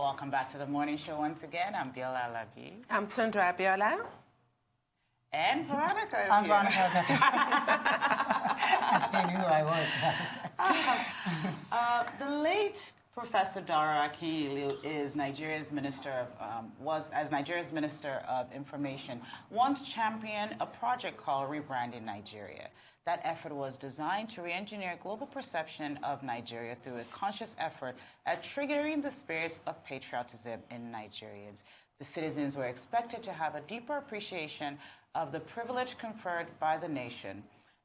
Welcome back to the morning show once again. I'm Biola Alabi. I'm Tundra Biola. And Veronica is I'm here. Veronica. I knew who I was. The late Professor Dara Akinyelu is Nigeria's Nigeria's Minister of Information, once championed a project called Rebranding Nigeria. That effort was designed to re-engineer global perception of Nigeria through a conscious effort at triggering the spirits of patriotism in Nigerians. The citizens were expected to have a deeper appreciation of the privilege conferred by the nation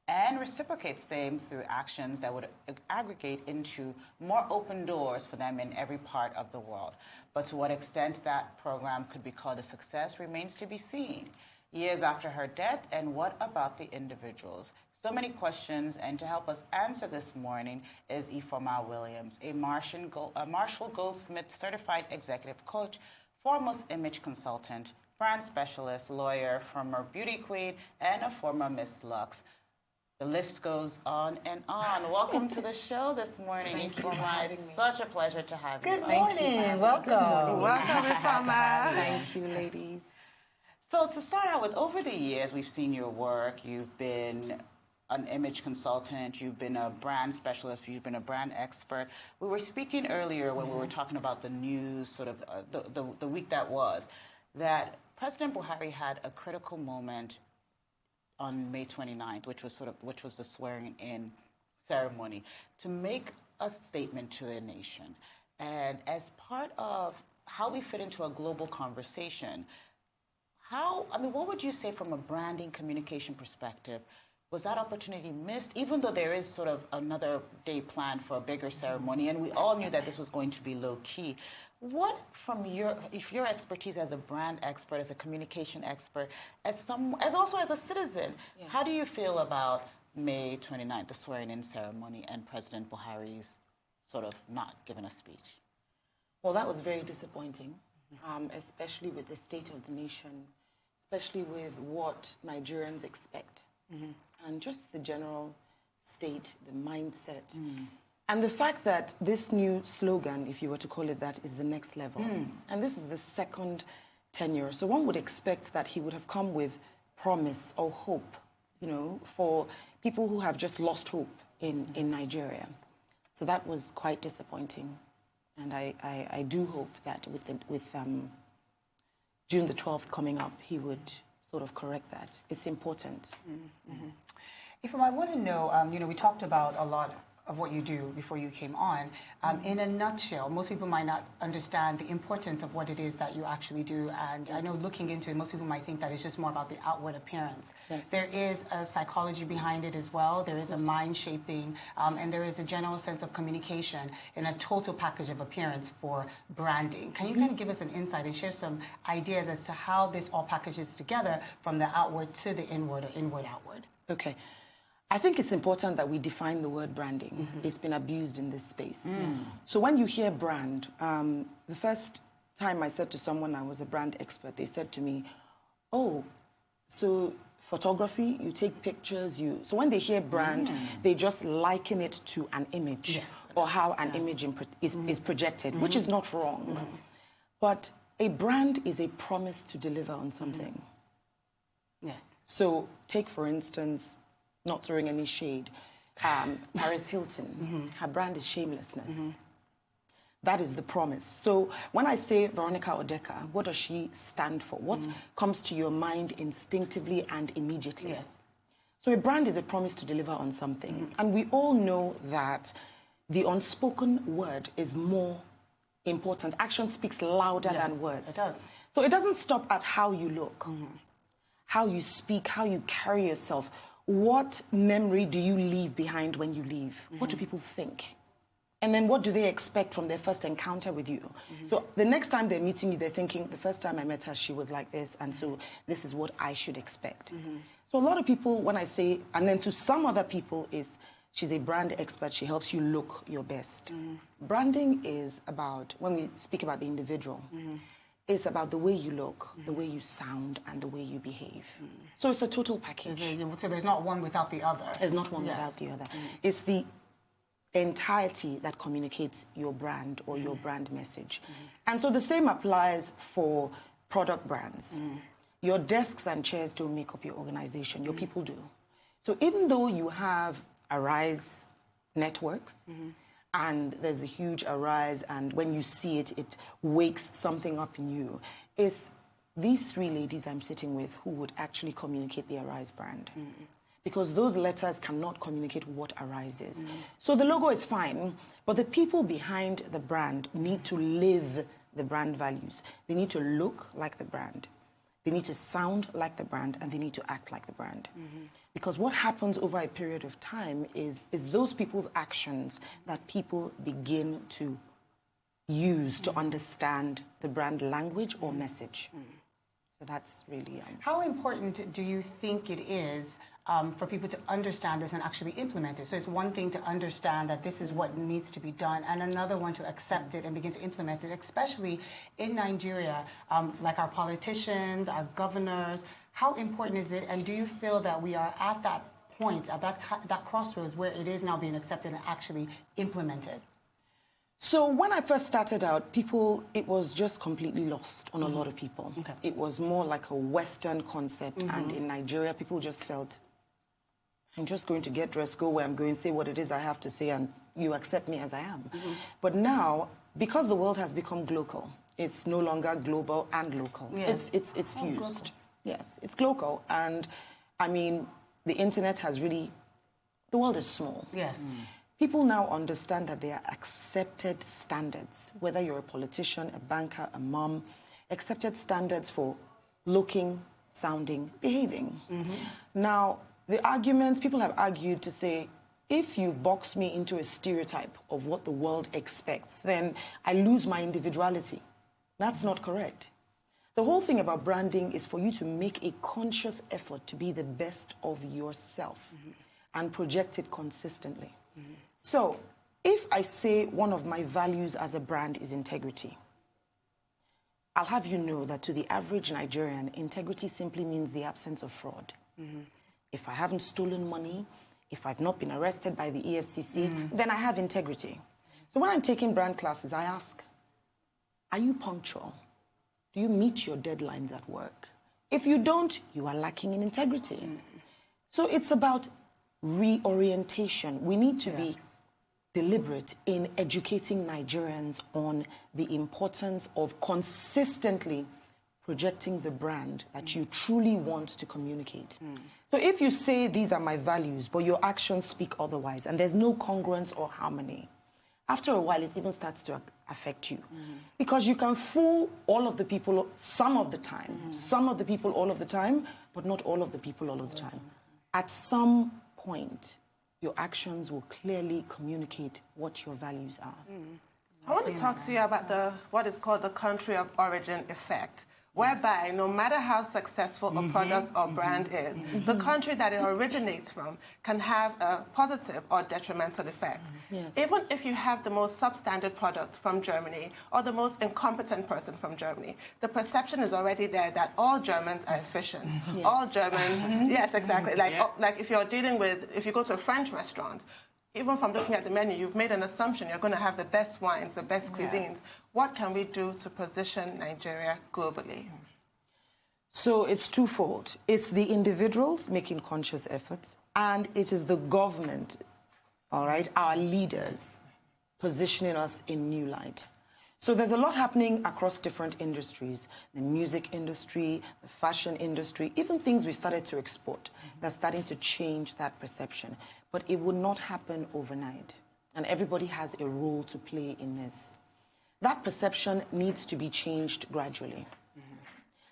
and reciprocate same through actions that would aggregate into more open doors for them in every part of the world. But to what extent that program could be called a success remains to be seen. Years after her death, and what about the individuals? So many questions, and to help us answer this morning is Ifeoma Williams, a Marshall Goldsmith certified executive coach, foremost image consultant, brand specialist, lawyer, former beauty queen, and a former Miss Lux. The list goes on and on. Welcome to the show this morning, Ifeoma. It's such a pleasure to have you. Good morning. Welcome. Welcome, Ifeoma. Thank you, ladies. So to start out with, over the years, we've seen your work. You've been an image consultant, you've been a brand specialist, you've been a brand expert. We were speaking earlier when we were talking about the news, sort of the week that was, that President Buhari had a critical moment on May 29th, which was the swearing-in ceremony, to make a statement to the nation. And as part of how we fit into a global conversation, what would you say from a branding communication perspective? Was that opportunity missed, even though there is sort of another day planned for a bigger ceremony, and we all knew that this was going to be low-key? What, from your expertise as a brand expert, as a communication expert, as also as a citizen, yes, how do you feel about May 29th, the swearing-in ceremony, and President Buhari's sort of not giving a speech? Well, that was very disappointing, especially with the state of the nation, especially with what Nigerians expect. And just the general state, the mindset, and the fact that this new slogan, if you were to call it that, is the next level. And this is the second tenure. So one would expect that he would have come with promise or hope, for people who have just lost hope in Nigeria. So that was quite disappointing. And I do hope that with June the 12th coming up, he would sort of correct that. It's important. Ifeoma, I want to know, we talked about a lot of what you do before you came on. In a nutshell, most people might not understand the importance of what it is that you actually do. And I know looking into it, most people might think that it's just more about the outward appearance. Yes. There is a psychology behind it as well. There is a mind shaping, and there is a general sense of communication in a total package of appearance for branding. Can you kind of give us an insight and share some ideas as to how this all packages together from the outward to the inward or inward outward? Okay. I think it's important that we define the word branding. It's been abused in this space. So when you hear brand, the first time I said to someone I was a brand expert, they said to me, oh, so photography, you take pictures, So when they hear brand, they just liken it to an image, yes, or how an image is projected, which is not wrong. But a brand is a promise to deliver on something. Yes. So take, for instance, not throwing any shade, Paris Hilton, her brand is shamelessness. That is the promise. So when I say Veronica Odeka, what does she stand for? What comes to your mind instinctively and immediately? Yes. So a brand is a promise to deliver on something. And we all know that the unspoken word is more important. Action speaks louder than words. It does. So it doesn't stop at how you look, how you speak, how you carry yourself. What memory do you leave behind when you leave? What do people think? And then what do they expect from their first encounter with you? So the next time they're meeting you, they're thinking, the first time I met her, she was like this, and so this is what I should expect. So a lot of people, when I say, and then to some other people, is she's a brand expert, she helps you look your best. Branding is about, when we speak about the individual, it's about the way you look, the way you sound, and the way you behave. So it's a total package. So there's not one without the other. There's not one without the other. It's the entirety that communicates your brand or your brand message. And so the same applies for product brands. Your desks and chairs don't make up your organization, your people do. So even though you have Arise networks, and there's the huge Arise, and when you see it, it wakes something up in you, it's these three ladies I'm sitting with who would actually communicate the Arise brand. Because those letters cannot communicate what Arise is. So the logo is fine, but the people behind the brand need to live the brand values. They need to look like the brand. They need to sound like the brand, and they need to act like the brand. Because what happens over a period of time is those people's actions that people begin to use to understand the brand language or message. So that's really... How important do you think it is for people to understand this and actually implement it? So it's one thing to understand that this is what needs to be done, and another one to accept it and begin to implement it, especially in Nigeria, like our politicians, our governors. How important is it, and do you feel that we are at that point, at that crossroads where it is now being accepted and actually implemented? So when I first started out, it was just completely lost on a lot of people. Okay. It was more like a Western concept, and in Nigeria, people just felt, I'm just going to get dressed, go where I'm going, say what it is I have to say, and you accept me as I am. But now, because the world has become global, it's no longer global and local. Yeah. It's fused. Yes, it's global. And, I mean, the internet has really... The world is small. Yes. People now understand that there are accepted standards, whether you're a politician, a banker, a mom, accepted standards for looking, sounding, behaving. Now, the arguments, people have argued to say, if you box me into a stereotype of what the world expects, then I lose my individuality. That's not correct. The whole thing about branding is for you to make a conscious effort to be the best of yourself and project it consistently. So, if I say one of my values as a brand is integrity, I'll have you know that to the average Nigerian, integrity simply means the absence of fraud. If I haven't stolen money, if I've not been arrested by the EFCC, then I have integrity. So when I'm taking brand classes, I ask, are you punctual? Do you meet your deadlines at work? If you don't, you are lacking in integrity. So it's about reorientation. We need to be deliberate in educating Nigerians on the importance of consistently projecting the brand that you truly want to communicate. So if you say these are my values, but your actions speak otherwise, and there's no congruence or harmony, after a while it even starts to affect you. Because you can fool all of the people some of the time, some of the people all of the time, but not all of the people all of the time. At some point, your actions will clearly communicate what your values are. I want to talk to you about what is called the country of origin effect, whereby no matter how successful a product or brand is, the country that it originates from can have a positive or detrimental effect. Even if you have the most substandard product from Germany or the most incompetent person from Germany, the perception is already there that all Germans are efficient. All Germans, yes, exactly. Like if you're dealing with, if you go to a French restaurant, even from looking at the menu, you've made an assumption you're going to have the best wines, the best cuisines. What can we do to position Nigeria globally? So it's twofold. It's the individuals making conscious efforts, and it is the government, all right, our leaders, positioning us in new light. So there's a lot happening across different industries, the music industry, the fashion industry, even things we started to export, that's starting to change that perception. But it will not happen overnight, and everybody has a role to play in this. That perception needs to be changed gradually.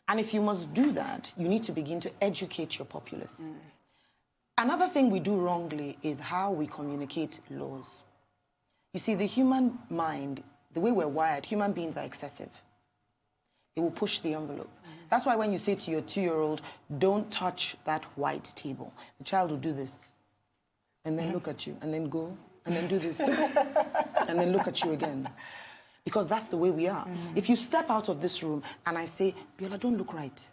And if you must do that, you need to begin to educate your populace. Another thing we do wrongly is how we communicate laws. You see, the human mind, the way we're wired, human beings are excessive. It will push the envelope. That's why when you say to your 2-year-old, don't touch that white table, the child will do this, and then look at you, and then go, and then do this, and then look at you again. Because that's the way we are. If you step out of this room and I say, Biola, don't look right.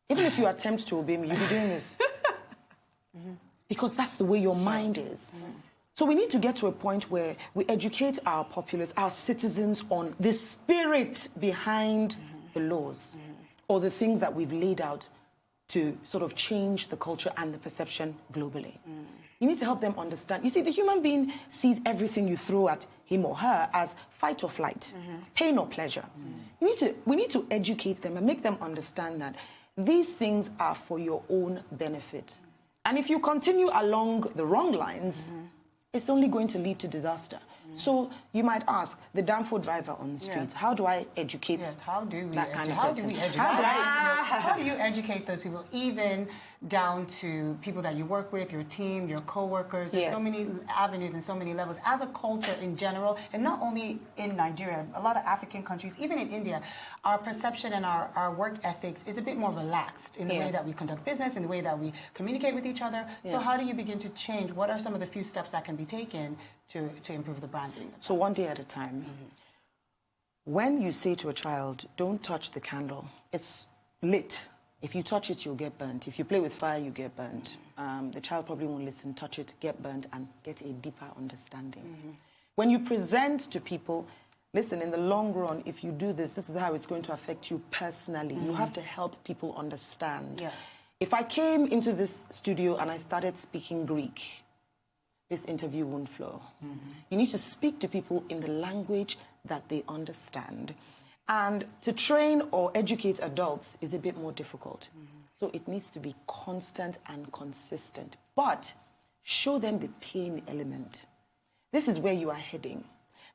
Even if you attempt to obey me, you'll be doing this. Because that's the way your mind is. So we need to get to a point where we educate our populace, our citizens, on the spirit behind the laws or the things that we've laid out to sort of change the culture and the perception globally. You need to help them understand. You see, the human being sees everything you throw at him or her as fight or flight, pain or pleasure. We need to educate them and make them understand that these things are for your own benefit. And if you continue along the wrong lines, it's only going to lead to disaster. So you might ask the Danfo driver on the streets, how do I educate how do we that kind of how person? do we educate? How do you educate those people, even down to people that you work with, your team, your co-workers? There's so many avenues and so many levels. As a culture in general, and not only in Nigeria, a lot of African countries, even in India, our perception and our work ethics is a bit more relaxed in the way that we conduct business, in the way that we communicate with each other. So how do you begin to change? What are some of the few steps that can be taken to improve the branding? So one day at a time. When you say to a child, don't touch the candle, it's lit. If you touch it, you'll get burnt. If you play with fire, you get burnt. The child probably won't listen, touch it, get burnt, and get a deeper understanding. When you present to people, listen, in the long run, if you do this, this is how it's going to affect you personally. You have to help people understand. If I came into this studio and I started speaking Greek, this interview won't flow. You need to speak to people in the language that they understand. And to train or educate adults is a bit more difficult. So it needs to be constant and consistent. But show them the pain element. This is where you are heading.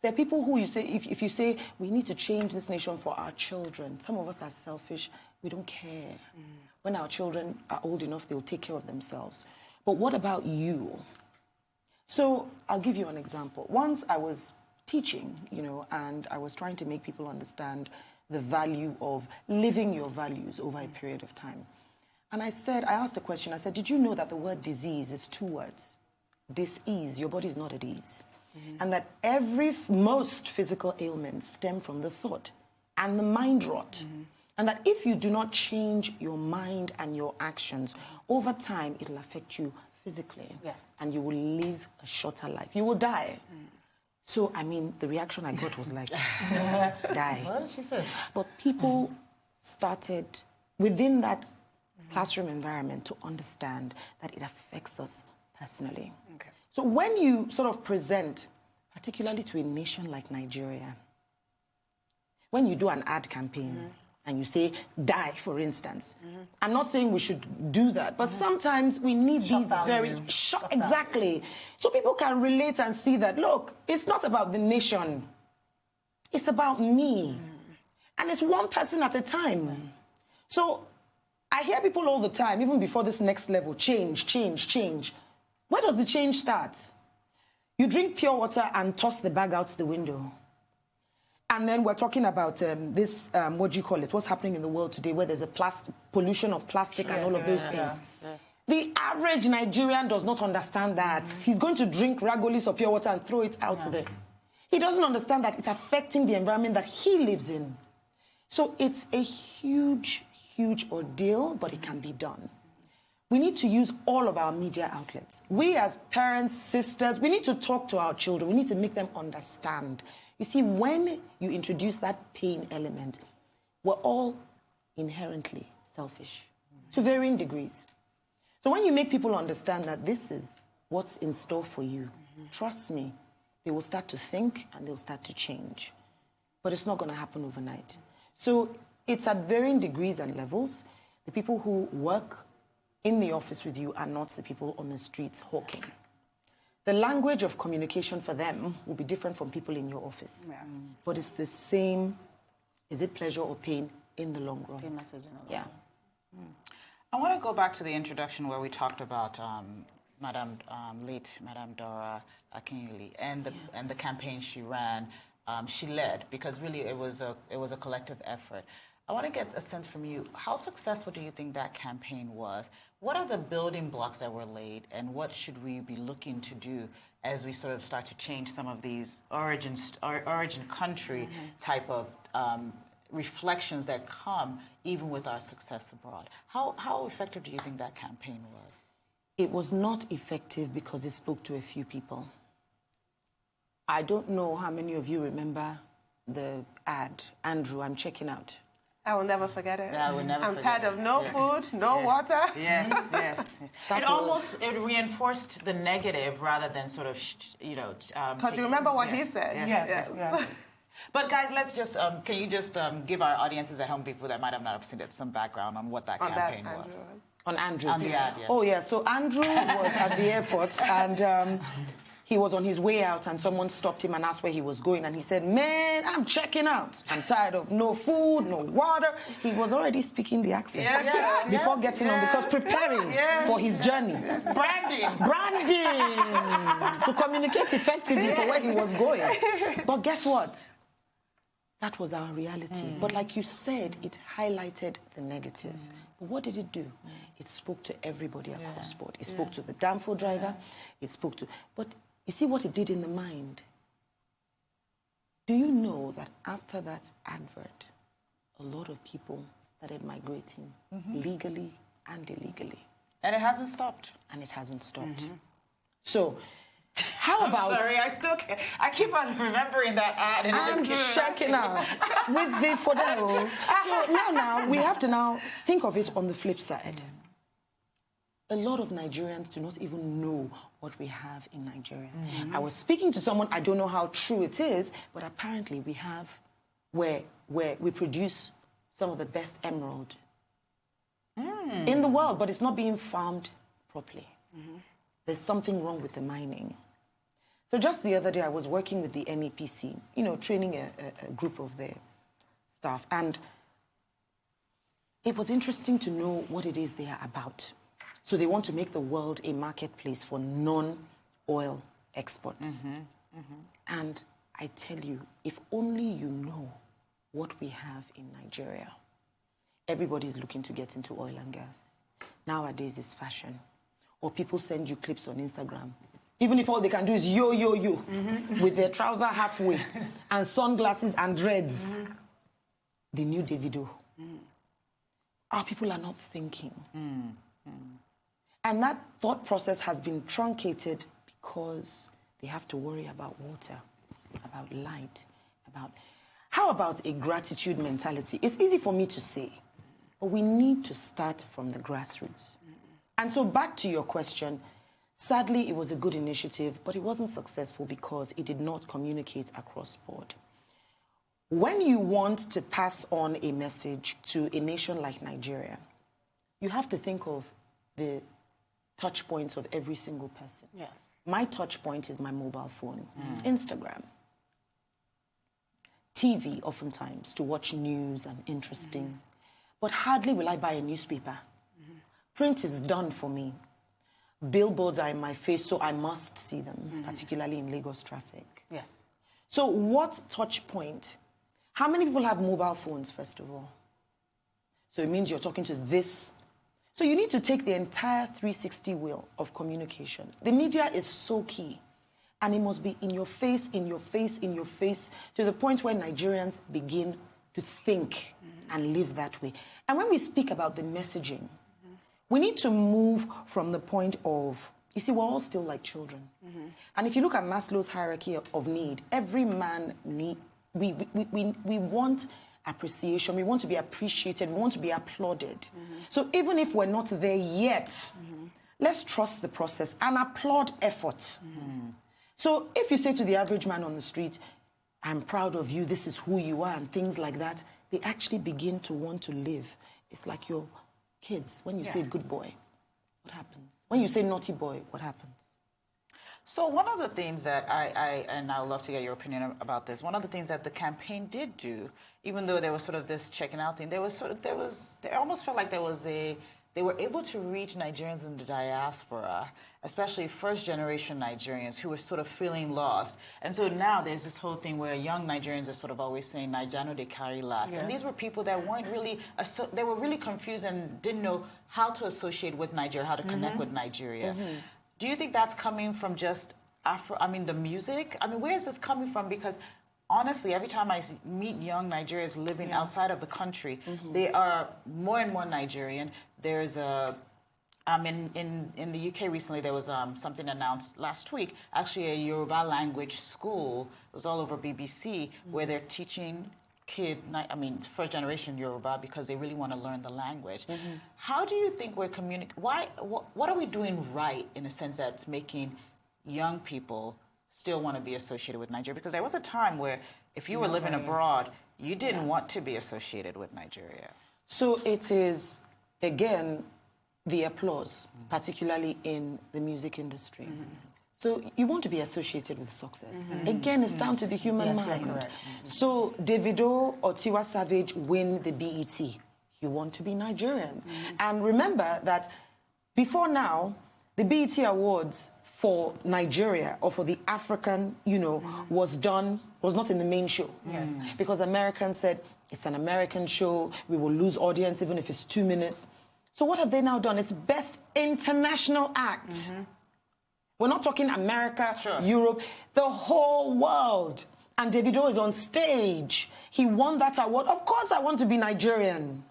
There are people who you say, if you say, we need to change this nation for our children, some of us are selfish, we don't care. When our children are old enough, they'll take care of themselves. But what about you? So I'll give you an example. Once I was teaching, and I was trying to make people understand the value of living your values over a period of time. And I asked a question, I said, did you know that the word disease is 2 words? Dis-ease, your body is not at ease. And that most physical ailments stem from the thought and the mind rot. And that if you do not change your mind and your actions, over time, it'll affect you physically. And you will live a shorter life. You will die. So, I mean, the reaction I got was like, die. What did she say? But people started, within that classroom environment, to understand that it affects us personally. So when you sort of present, particularly to a nation like Nigeria, when you do an ad campaign, and you say, die, for instance. I'm not saying we should do that, but sometimes we need these very... Exactly. So people can relate and see that, look, it's not about the nation. It's about me. And it's one person at a time. So I hear people all the time, even before this next level, change, change, change. Where does the change start? You drink pure water and toss the bag out the window. And then we're talking about this, what do you call it? What's happening in the world today where there's a pollution of plastic and all of those things. The average Nigerian does not understand that. He's going to drink Ragolis or pure water and throw it out there. He doesn't understand that it's affecting the environment that he lives in. So it's a huge, huge ordeal, but it can be done. We need to use all of our media outlets. We as parents, sisters, we need to talk to our children. We need to make them understand. You see, when you introduce that pain element, we're all inherently selfish to varying degrees. So when you make people understand that this is what's in store for you, trust me, they will start to think and they'll start to change. But it's not going to happen overnight. So it's at varying degrees and levels. The people who work in the office with you are not the people on the streets hawking. The language of communication for them will be different from people in your office. But it's the same, is it pleasure or pain in the long run? Same message in the long run. I want to go back to the introduction where we talked about late Madame Dora Akinyele and the campaign she ran. She led because really it was a collective effort. I want to get a sense from you, how successful do you think that campaign was? What are the building blocks that were laid, and what should we be looking to do as we sort of start to change some of these origin country type of reflections that come even with our success abroad? How effective do you think that campaign was? It was not effective because it spoke to a few people. I don't know how many of you remember the ad, Andrew, I'm checking out. I will never forget it. Yeah, I will never I'm forget tired of it. no food, no water. Yes, yes. It reinforced the negative rather than sort of, Because you remember what he said. Yes. But guys, let's just, can you just give our audiences at home, people that might have not have seen it, some background on what that campaign was? On Andrew. On the ad, yeah. Oh, yeah. So Andrew was at the airport and he was on his way out and someone stopped him and asked where he was going. And he said, man, I'm checking out. I'm tired of no food, no water. He was already speaking the accent before getting on because preparing for his journey. Branding. To communicate effectively for where he was going. But guess what? That was our reality. But like you said, it highlighted the negative. But what did it do? It spoke to everybody across board. It spoke to the Danfo driver. It spoke to... But you see what it did in the mind? Do you know that after that advert, a lot of people started migrating legally and illegally? And it hasn't stopped. And it hasn't stopped. So... How about... I'm sorry, I still can't. I keep on remembering that ad and I'm checking out with the Fodero. So now we have to now think of it on the flip side. A lot of Nigerians do not even know what we have in Nigeria. I was speaking to someone, I don't know how true it is, but apparently we have where we produce some of the best emerald in the world, but it's not being farmed properly. There's something wrong with the mining. So just the other day, I was working with the NEPC, training a group of their staff. And it was interesting to know what it is they are about. So they want to make the world a marketplace for non-oil exports. And I tell you, if only you know what we have in Nigeria, everybody's looking to get into oil and gas. Nowadays, it's fashion. Or people send you clips on Instagram. Even if all they can do is yo, with their trouser halfway and sunglasses and dreads. The new Davido. Our people are not thinking. And that thought process has been truncated because they have to worry about water, about light, about... How about a gratitude mentality? It's easy for me to say, but we need to start from the grassroots. And so back to your question, sadly, it was a good initiative, but it wasn't successful because it did not communicate across board. When you want to pass on a message to a nation like Nigeria, you have to think of the touch points of every single person. Yes. My touch point is my mobile phone, Instagram, TV oftentimes to watch news and interesting, but hardly will I buy a newspaper. Print is done for me. Billboards are in my face, so I must see them, particularly in Lagos traffic. Yes. So what touch point? How many people have mobile phones, first of all? So it means you're talking to this. So you need to take the entire 360 wheel of communication. The media is so key. And it must be in your face, in your face, in your face, to the point where Nigerians begin to think and live that way. And when we speak about the messaging, we need to move from the point of, you see, we're all still like children. And if you look at Maslow's hierarchy of need, every man we want appreciation, we want to be appreciated, we want to be applauded. So even if we're not there yet, let's trust the process and applaud effort. So if you say to the average man on the street, I'm proud of you, this is who you are, and things like that, they actually begin to want to live. It's like your kids, when you say good boy, what happens? When you say naughty boy, what happens? So one of the things that and I would love to get your opinion about this, one of the things that the campaign did do, even though there was sort of this checking out thing, they almost felt like they were able to reach Nigerians in the diaspora, especially first-generation Nigerians who were sort of feeling lost. And so now there's this whole thing where young Nigerians are sort of always saying, Naijano, they carry last. Yes. And these were people that weren't really, they were really confused and didn't know how to associate with Nigeria, how to connect with Nigeria. Do you think that's coming from just the music? I mean, where is this coming from? Because honestly, every time I meet young Nigerians living outside of the country, they are more and more Nigerian. There's a In the UK recently, there was something announced last week. Actually, a Yoruba language school, it was all over BBC, where they're teaching kids, first generation Yoruba, because they really want to learn the language. How do you think we're communicating? What are we doing right in a sense that's making young people still want to be associated with Nigeria? Because there was a time where if you were living abroad, you didn't want to be associated with Nigeria. So it is, again, the applause, particularly in the music industry. So you want to be associated with success. Again, it's down to the human mind. So Davido or Tiwa Savage win the BET. You want to be Nigerian. And remember that before now, the BET Awards for Nigeria or for the African, was not in the main show. Because Americans said, it's an American show, we will lose audience even if it's 2 minutes. So what have they now done? It's Best International Act. We're not talking America, Europe, the whole world. And Davido is on stage. He won that award. Of course I want to be Nigerian.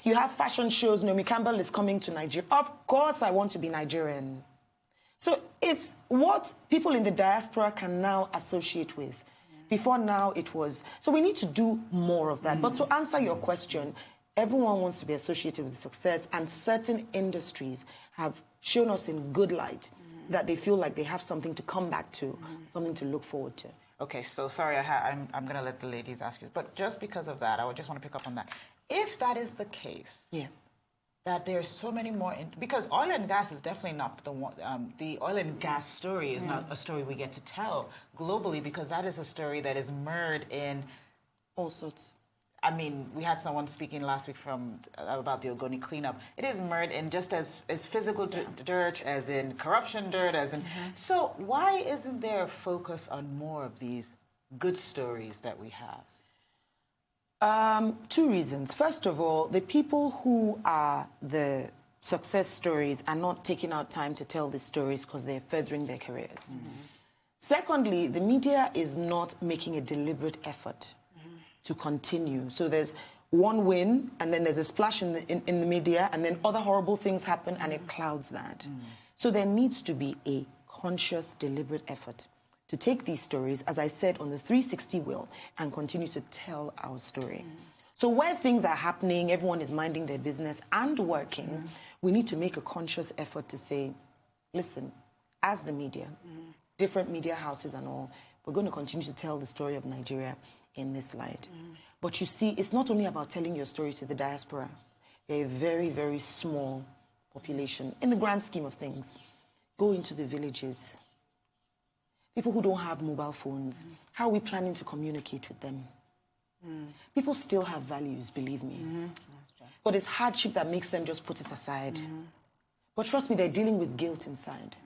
You have fashion shows. Naomi Campbell is coming to Nigeria. Of course I want to be Nigerian. So it's what people in the diaspora can now associate with. Before now it was... So we need to do more of that. But to answer your question, everyone wants to be associated with success, and certain industries have shown us in good light that they feel like they have something to come back to, something to look forward to. Okay, so sorry, I'm going to let the ladies ask you, but just because of that, I would just want to pick up on that. If that is the case, that there's so many more, because oil and gas is definitely not the one, the oil and gas story is not a story we get to tell globally, because that is a story that is mired in all sorts. We had someone speaking last week about the Ogoni cleanup. It is mired in just as physical dirt, as in corruption dirt, as in... So why isn't there a focus on more of these good stories that we have? 2 reasons. First of all, the people who are the success stories are not taking out time to tell the stories because they're furthering their careers. Secondly, the media is not making a deliberate effort to continue. So there's one win, and then there's a splash in the media, and then other horrible things happen, and it clouds that. So there needs to be a conscious, deliberate effort to take these stories, as I said, on the 360 wheel, and continue to tell our story. So where things are happening, everyone is minding their business and working, we need to make a conscious effort to say, listen, as the media, different media houses and all, we're going to continue to tell the story of Nigeria in this light. But you see, it's not only about telling your story to the diaspora. They're a very, very small population in the grand scheme of things. Go into the villages. People who don't have mobile phones, how are we planning to communicate with them? People still have values, believe me. But it's hardship that makes them just put it aside. But trust me, they're dealing with guilt inside.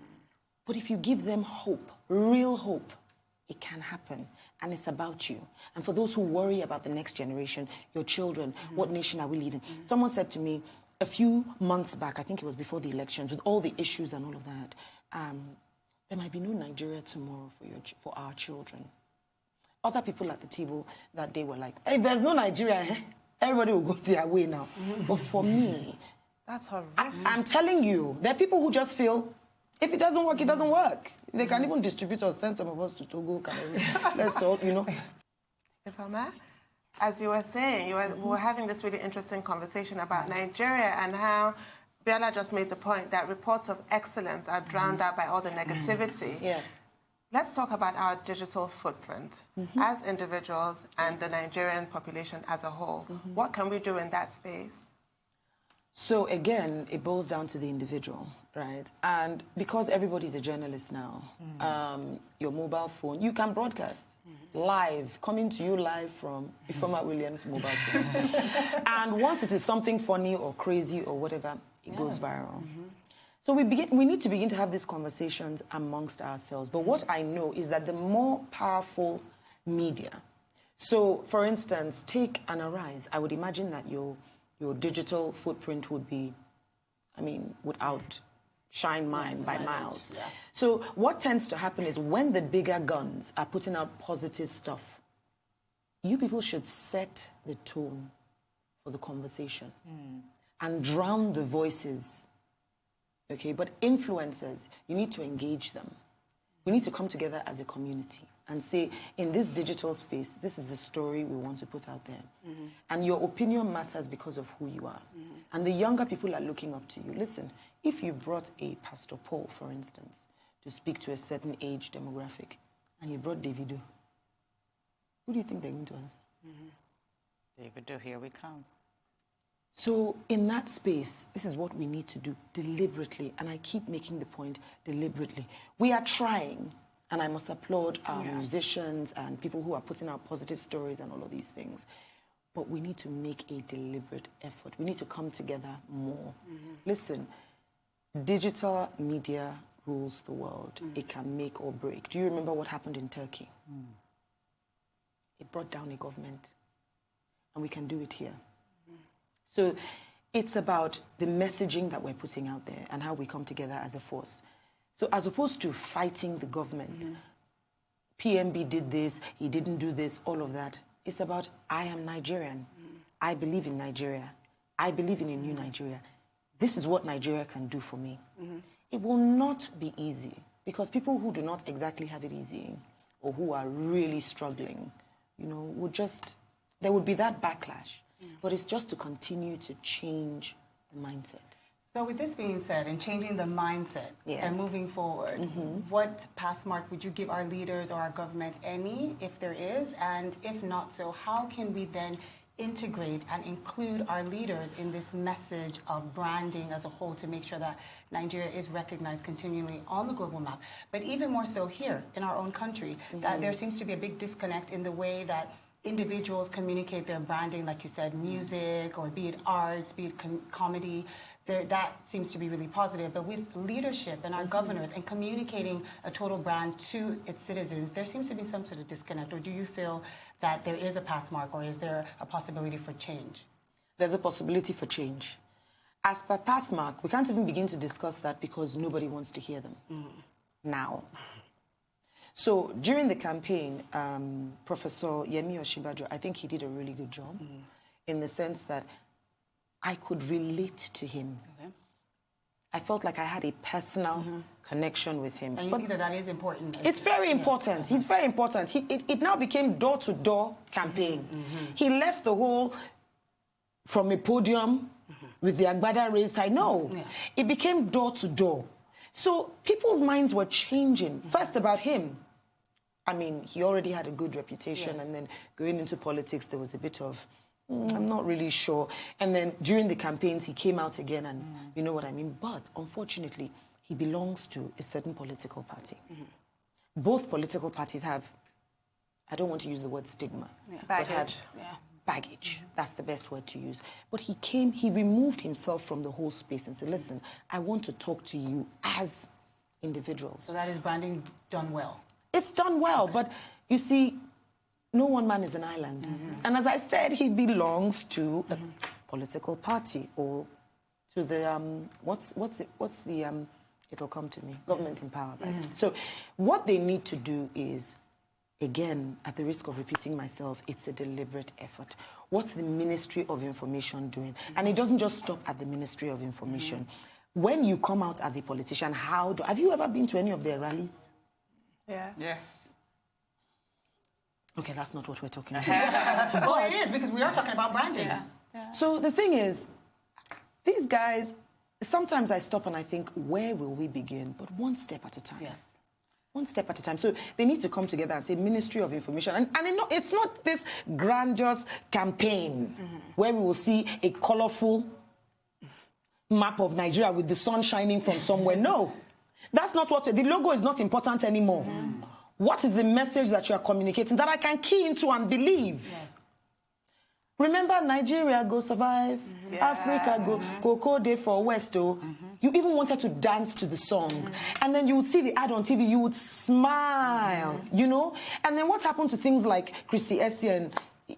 But if you give them hope, real hope, it can happen, and it's about you. And for those who worry about the next generation, your children, what nation are we leaving? Someone said to me a few months back, I think it was before the elections, with all the issues and all of that, there might be no Nigeria tomorrow for our children. Other people at the table that day were like, hey, if there's no Nigeria, everybody will go their way now. But for me, that's horrific. I'm telling you, there are people who just feel, if it doesn't work, it doesn't work. They can even distribute or send some of us to Togo. Let's all, Ifeoma, as you were saying, we were having this really interesting conversation about Nigeria and how Biola just made the point that reports of excellence are drowned out by all the negativity. Yes. Let's talk about our digital footprint as individuals and the Nigerian population as a whole. What can we do in that space? So again, it boils down to the individual, right? And because everybody's a journalist now, your mobile phone, you can broadcast live, coming to you live from Ifeoma Williams' mobile phone. And once it is something funny or crazy or whatever, it goes viral. So we need to begin to have these conversations amongst ourselves. But what I know is that the more powerful media, so for instance, take an Arise. I would imagine that your digital footprint would be, would outshine mine by miles. Yeah. So what tends to happen is when the bigger guns are putting out positive stuff, you people should set the tone for the conversation and drown the voices Okay, but influencers, you need to engage them. We need to come together as a community and say, in this digital space, this is the story we want to put out there. And your opinion matters because of who you are. And the younger people are looking up to you. Listen, if you brought a Pastor Paul, for instance, to speak to a certain age demographic, and you brought Davido, who do you think they're going to answer? Davido, here we come. So in that space, this is what we need to do deliberately. And I keep making the point, deliberately. We are trying, and I must applaud our musicians and people who are putting out positive stories and all of these things. But we need to make a deliberate effort. We need to come together more. Listen, digital media rules the world. It can make or break. Do you remember what happened in Turkey? It brought down a government. And we can do it here. So it's about the messaging that we're putting out there and how we come together as a force. So as opposed to fighting the government, PMB did this, he didn't do this, all of that. It's about, I am Nigerian. I believe in Nigeria. I believe in a new Nigeria. This is what Nigeria can do for me. It will not be easy because people who do not exactly have it easy or who are really struggling, you know, would just, there would be that backlash. But it's just to continue to change the mindset. So with this being said, and changing the mindset and moving forward, what pass mark would you give our leaders or our government, any, if there is? And if not so, how can we then integrate and include our leaders in this message of branding as a whole to make sure that Nigeria is recognized continually on the global map? But even more so here in our own country, that there seems to be a big disconnect in the way that individuals communicate their branding, like you said, music, or be it arts, be it comedy. That seems to be really positive. But with leadership and our governors and communicating a total brand to its citizens, there seems to be some sort of disconnect. Or do you feel that there is a pass mark, or is there a possibility for change? There's a possibility for change. As per pass mark, we can't even begin to discuss that because nobody wants to hear them now. So during the campaign, Professor Yemi Osinbajo, I think he did a really good job in the sense that I could relate to him. I felt like I had a personal connection with him. And you think that is important? It's very important. Yes. He's very important. It now became door-to-door campaign. He left the whole from a podium with the agbada raised high. No, it became door-to-door. So people's minds were changing. First about him. I mean, he already had a good reputation, and then going into politics, there was a bit of, I'm not really sure. And then during the campaigns, he came out again, and you know what I mean? But unfortunately, he belongs to a certain political party. Both political parties have, I don't want to use the word stigma, but have baggage. That's the best word to use. But he removed himself from the whole space and said, listen, I want to talk to you as individuals. So that is branding done well. It's done well, but you see, no one man is an island. And as I said, he belongs to a political party or to the, it'll come to me, government in power. So what they need to do is, again, at the risk of repeating myself, it's a deliberate effort. What's the Ministry of Information doing? And it doesn't just stop at the Ministry of Information. When you come out as a politician, have you ever been to any of their rallies? Yes. Okay, that's not what we're talking about. Well, it is, because we are talking about branding. So the thing is, these guys, sometimes I stop and I think, where will we begin? But one step at a time. One step at a time. So they need to come together and say Ministry of Information. And it's not this grandiose campaign where we will see a colorful map of Nigeria with the sun shining from somewhere. No. That's not what, the logo is not important anymore. What is the message that you are communicating that I can key into and believe? Remember, Nigeria go survive, Africa go Cocoa Day for West. You even wanted to dance to the song. And then you would see the ad on TV, you would smile, you know? And then what happened to things like Christy Essie and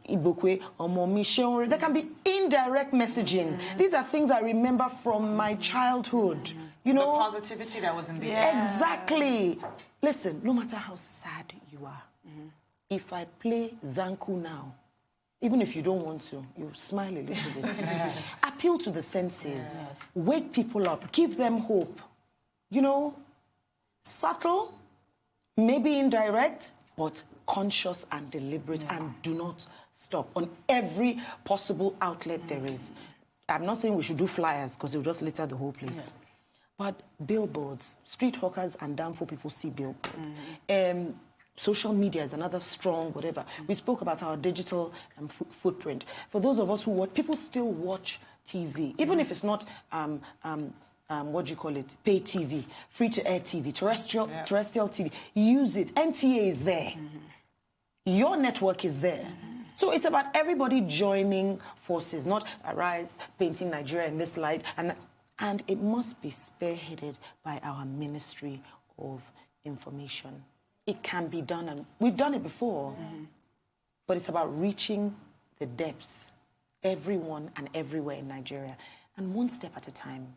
Ibokwe or Momi? There can be indirect messaging. These are things I remember from my childhood. You know, the positivity that was in the air. Exactly. Listen, no matter how sad you are, if I play Zanku now, even if you don't want to, you smile a little bit. Appeal to the senses. Wake people up. Give them hope. You know, subtle, maybe indirect, but conscious and deliberate, and do not stop on every possible outlet there is. I'm not saying we should do flyers because it will just litter the whole place. But billboards, street hawkers and damn fool people see billboards. Social media is another strong whatever. We spoke about our digital footprint. For those of us who watch, people still watch TV, even if it's not what do you call it? Pay TV, free-to-air TV, terrestrial TV. Use it. NTA is there. Your network is there. So it's about everybody joining forces, not Arise, painting Nigeria in this light. And it must be spearheaded by our Ministry of Information. It can be done, and we've done it before. But it's about reaching the depths, everyone and everywhere in Nigeria, and one step at a time.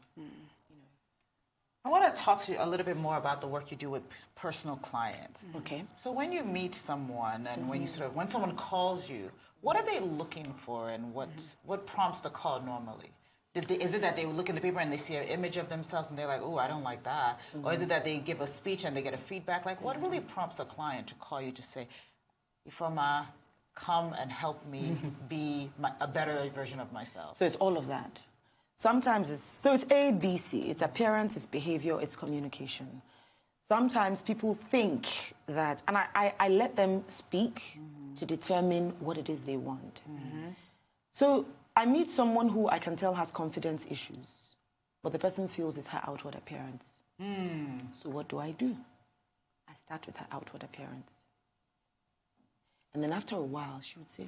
I want to talk to you a little bit more about the work you do with personal clients. Okay. So when you meet someone and when someone calls you, what are they looking for, and what prompts the call normally? Is it that they look in the paper and they see an image of themselves and they're like, oh, I don't like that? Or is it that they give a speech and they get a feedback? Like, what really prompts a client to call you to say, Ifeoma, come and help me be a better version of myself? So it's all of that. Sometimes it's A, B, C. It's appearance, it's behavior, it's communication. Sometimes people think that, and I let them speak to determine what it is they want. So I meet someone who I can tell has confidence issues, but the person feels it's her outward appearance. So what do? I start with her outward appearance. And then after a while, she would say,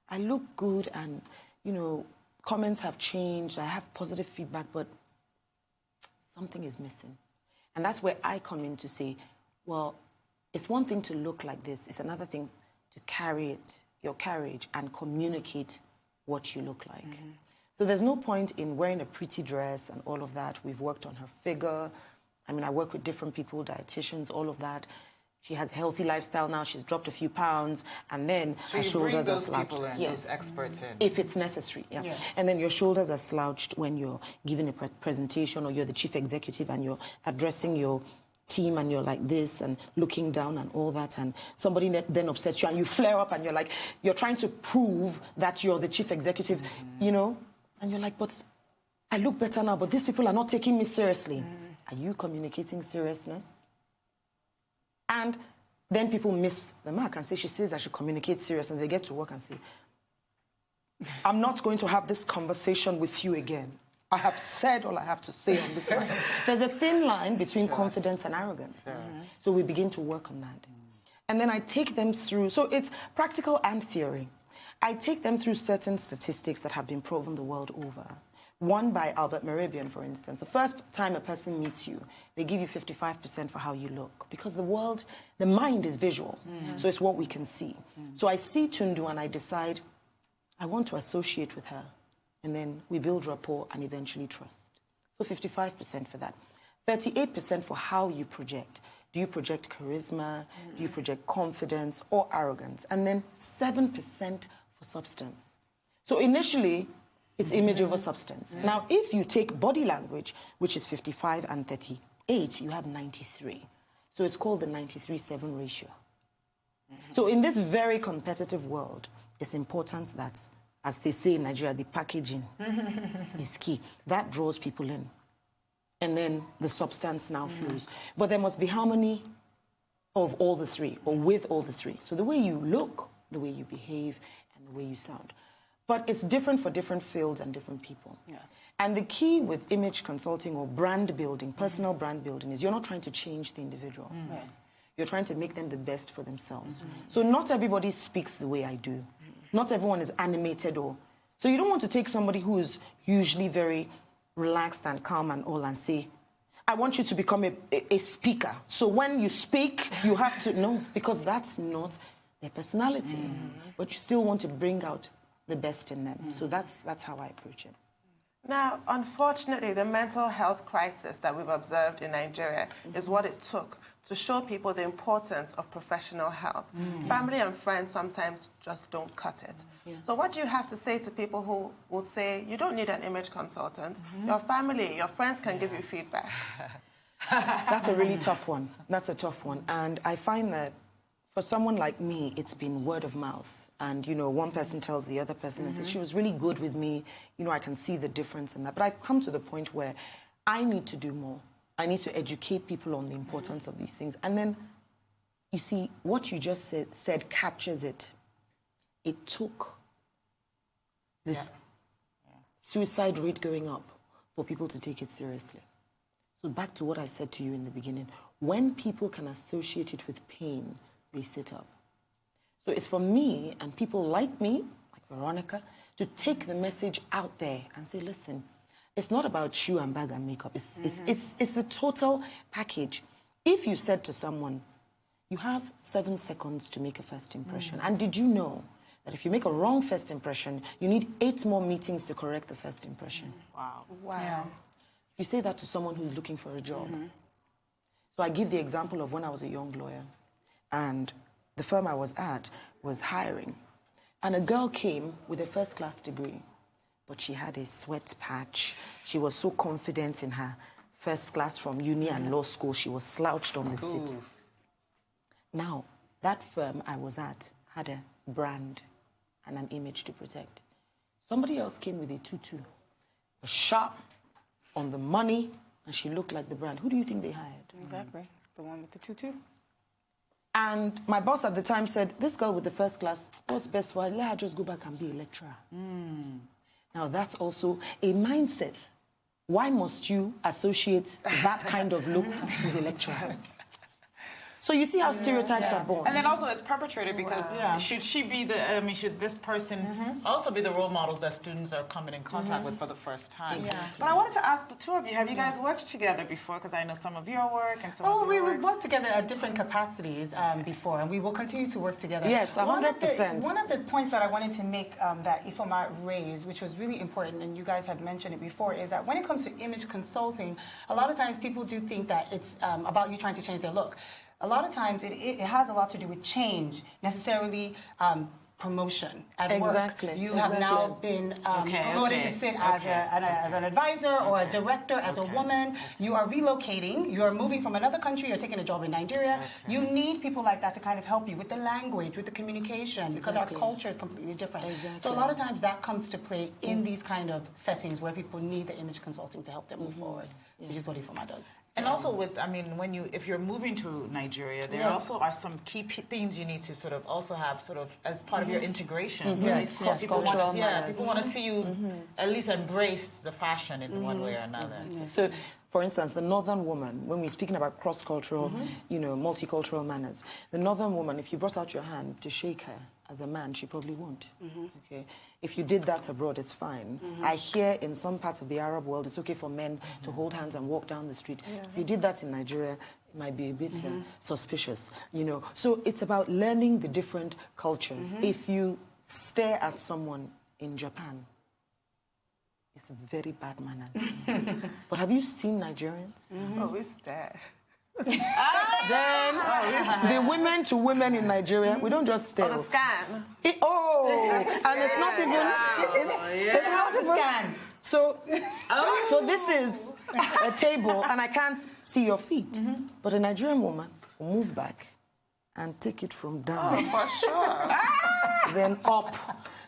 I look good and, you know, comments have changed, I have positive feedback, but something is missing. And that's where I come in to say, well, it's one thing to look like this, it's another thing to carry it, your carriage, and communicate what you look like. So there's no point in wearing a pretty dress and all of that. We've worked on her figure. I mean, I work with different people, dietitians, all of that. She has a healthy lifestyle now. She's dropped a few pounds, and then her shoulders are slouched. People in, those experts in. If it's necessary, And then your shoulders are slouched when you're giving a presentation, or you're the chief executive and you're addressing your team and you're like this and looking down and all that, and somebody then upsets you and you flare up and you're like, you're trying to prove that you're the chief executive, you know, and you're like, but I look better now, but these people are not taking me seriously. Are you communicating seriousness? And then people miss the mark and say, she says I should communicate serious, and they get to work and say, I'm not going to have this conversation with you again. I have said all I have to say on this matter. There's a thin line between confidence and arrogance. So we begin to work on that. And then I take them through, so it's practical and theory. I take them through certain statistics that have been proven the world over. One by Albert Mehrabian, for instance. The first time a person meets you, they give you 55% for how you look, because the mind is visual. So it's what we can see. So I see Tundu and I decide I want to associate with her. And then we build rapport and eventually trust. So 55% for that. 38% for how you project. Do you project charisma? Do you project confidence or arrogance? And then 7% for substance. So initially, it's image over substance. Now, if you take body language, which is 55 and 38, you have 93. So it's called the 93-7 ratio. So in this very competitive world, it's important that, as they say in Nigeria, the packaging is key. That draws people in. And then the substance now flows. But there must be harmony of all the three, or with all the three. So the way you look, the way you behave, and the way you sound. But it's different for different fields and different people. And the key with image consulting or brand building, personal brand building, is you're not trying to change the individual. You're trying to make them the best for themselves. So not everybody speaks the way I do. Not everyone is animated So you don't want to take somebody who is usually very relaxed and calm and all and say, I want you to become a speaker. So when you speak, you have to... No, because that's not their personality. But you still want to bring out the best in them. So that's how I approach it. Now, unfortunately, the mental health crisis that we've observed in Nigeria is what it took to show people the importance of professional help. Family and friends sometimes just don't cut it. So what do you have to say to people who will say, you don't need an image consultant, your family, your friends can give you feedback? That's a really tough one. That's a tough one. And I find that for someone like me, it's been word of mouth. And, you know, one person tells the other person and says, she was really good with me. You know, I can see the difference in that. But I've come to the point where I need to do more. I need to educate people on the importance of these things. And then, you see, what you just said captures it. It took this suicide rate going up for people to take it seriously. So back to what I said to you in the beginning. When people can associate it with pain, they sit up. So it's for me and people like me, like Veronica, to take the message out there and say, listen, it's not about shoe and bag and makeup. It's the total package. If you said to someone, you have 7 seconds to make a first impression, and did you know that if you make a wrong first impression, you need 8 more meetings to correct the first impression? Wow. Wow. Yeah. You say that to someone who's looking for a job. So I give the example of when I was a young lawyer, and the firm I was at was hiring. And a girl came with a first-class degree, but she had a sweat patch. She was so confident in her first class from uni and law school, she was slouched on the seat. Now, that firm I was at had a brand and an image to protect. Somebody else came with a tutu, was sharp, on the money, and she looked like the brand. Who do you think they hired? Exactly. The one with the tutu. And my boss at the time said, this girl with the first class, what's best for her? Let her just go back and be a lecturer. Now, that's also a mindset. Why must you associate that kind of look with a lecturer? So you see how stereotypes are born. And then also it's perpetrated because should she be the, should this person also be the role models that students are coming in contact with for the first time? Exactly. But I wanted to ask the two of you, have you guys worked together before? Because I know some of your work and some of your work. We've worked together at different capacities before, and we will continue to work together. Yes, 100%. One of the points that I wanted to make that Ifeoma raised, which was really important, and you guys have mentioned it before, is that when it comes to image consulting, a lot of times people do think that it's about you trying to change their look. A lot of times it has a lot to do with change, necessarily promotion at work. Exactly. You have now been promoted to sit as an advisor or a director, as a woman. You are relocating. You are moving from another country. You're taking a job in Nigeria. You need people like that to kind of help you with the language, with the communication, because our culture is completely different. So a lot of times that comes to play in these kind of settings where people need the image consulting to help them move forward, which is what Ifeoma does. And also with, if you're moving to Nigeria, there also are some key things you need to sort of also have sort of as part of your integration. Yes, People want to see you at least embrace the fashion in one way or another. So, for instance, the northern woman, when we're speaking about cross-cultural, multicultural manners, the northern woman, if you brought out your hand to shake her as a man, she probably won't. Okay. If you did that abroad, it's fine. I hear in some parts of the Arab world, it's okay for men to hold hands and walk down the street. If you did that in Nigeria, it might be a bit suspicious, So it's about learning the different cultures. If you stare at someone in Japan, it's very bad manners. But have you seen Nigerians? Oh, we stare. Then the women to women in Nigeria, we don't just stare. On the scan. And it's not even. It's not even. Scan. So this is a table, and I can't see your feet. But a Nigerian woman will move back and take it from down. For sure. Then up.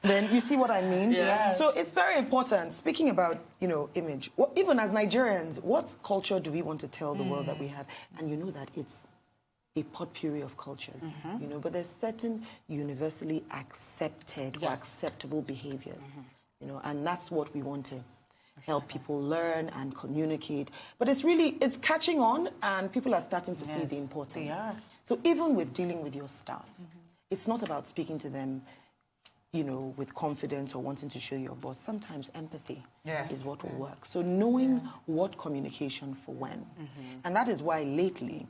Then you see what I mean? Yes. So it's very important. Speaking about, image, even as Nigerians, what culture do we want to tell the world that we have? And you know that it's a potpourri of cultures, but there's certain universally accepted or acceptable behaviors, and that's what we want to help people learn and communicate. But it's catching on, and people are starting to see the importance. They are. So even with dealing with your staff, it's not about speaking to them with confidence or wanting to show your boss. Sometimes empathy is what will work. So knowing what communication for when. And that is why lately,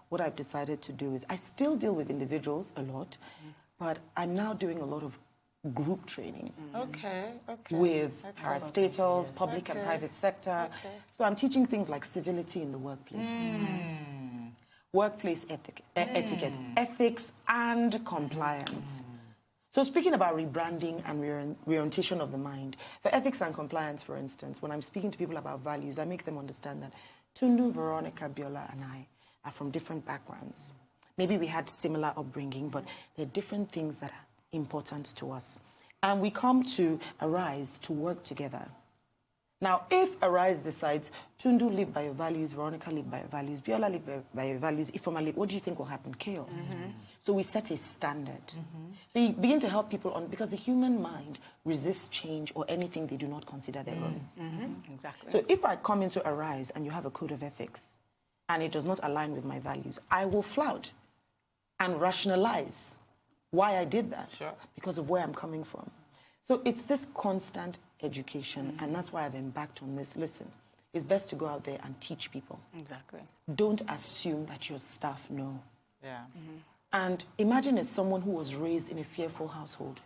what I've decided to do is I still deal with individuals a lot, but I'm now doing a lot of group training Okay. with parastatals, public and private sector. Okay. So I'm teaching things like civility in the workplace, workplace etiquette, ethics and compliance. So speaking about rebranding and reorientation of the mind, for ethics and compliance, for instance, when I'm speaking to people about values, I make them understand that Tundu, Veronica, Biola, and I are from different backgrounds. Maybe we had similar upbringing, but there are different things that are important to us. And we come to Arise to work together. Now, if Arise decides, Tundu live by your values, Veronica live by your values, Biola live by your values, Ifeoma live, what do you think will happen? Chaos. So we set a standard. So you begin to help people on, because the human mind resists change or anything they do not consider their own. Exactly. So if I come into Arise and you have a code of ethics and it does not align with my values, I will flout and rationalize why I did that. Sure. Because of where I'm coming from. So it's this constant education, and that's why I've embarked on this. Listen, it's best to go out there and teach people. Exactly. Don't assume that your staff know. Yeah. And imagine as someone who was raised in a fearful household,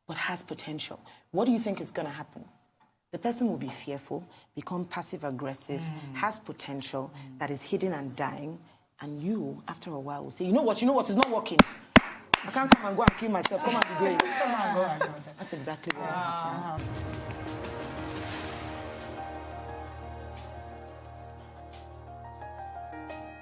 but has potential. What do you think is going to happen? The person will be fearful, become passive-aggressive, has potential that is hidden and dying, and you, after a while, will say, you know what, it's not working. I can't come and go and kill myself. Come and be great. That's exactly what it is.